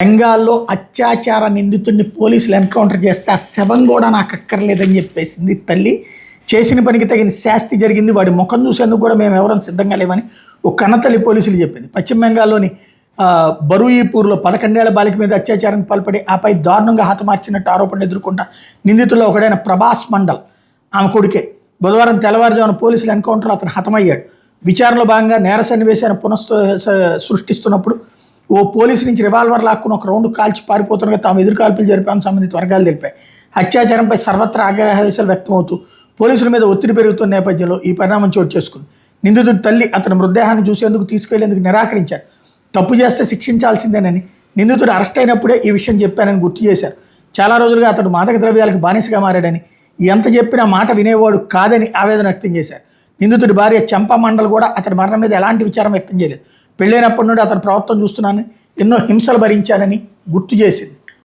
బెంగాల్లో అత్యాచార నిందితుడిని పోలీసులు ఎన్కౌంటర్ చేస్తే ఆ శవం కూడా నాకు అక్కర్లేదని చెప్పేసింది తల్లి. చేసిన పనికి తగిన శాస్తి జరిగింది, వాడి ముఖం చూసేందుకు కూడా మేము ఎవరైనా సిద్ధంగా లేవని ఒక కన్నతల్లి పోలీసులు చెప్పింది. పశ్చిమ బెంగాల్లోని బరూయిపూర్లో 11 ఏళ్ల బాలిక మీద అత్యాచారానికి పాల్పడి ఆపై దారుణంగా హతమార్చినట్టు ఆరోపణలు ఎదుర్కొంటా నిందితుల్లో ఒకడైన ప్రభాస్ మండల్ ఆమె కొడుకే బుధవారం తెల్లవారుజామున పోలీసులు ఎన్కౌంటర్లో అతను హతమయ్యాడు. విచారణలో భాగంగా నేర సన్నివేశాన్ని సృష్టిస్తున్నప్పుడు ఓ పోలీసు నుంచి రివాల్వర్ లాక్కుని ఒక రౌండ్ కాల్చి పారిపోతుండగా తాము ఎదురుకాల్పులు జరిపామని సంబంధిత వర్గాలు తెలిపాయి. అత్యాచారంపై సర్వత్రా ఆగ్రహవేశాలు వ్యక్తమవుతూ పోలీసుల మీద ఒత్తిడి పెరుగుతున్న నేపథ్యంలో ఈ పరిణామం చోటు చేసుకుంది. నిందితుడి తల్లి అతని మృతదేహాన్ని చూసేందుకు తీసుకెళ్లేందుకు నిరాకరించారు. తప్పు చేస్తే శిక్షించాల్సిందేనని, నిందితుడు అరెస్ట్ అయినప్పుడే ఈ విషయం చెప్పానని గుర్తు చేశారు. చాలా రోజులుగా అతడు మాదక ద్రవ్యాలకు బానిసగా మారాడని, ఎంత చెప్పినా మాట వినేవాడు కాదని ఆవేదన వ్యక్తం చేశారు. నిందితుడి భార్య చంపా మండల్ కూడా అతడి మరణం మీద ఎలాంటి విచారం వ్యక్తం చేయలేదు. పెళ్ళైనప్పటి నుండి అతని ప్రవర్తన చూస్తున్నానని, ఎన్నో హింసలు భరించానని గుర్తు చేసింది.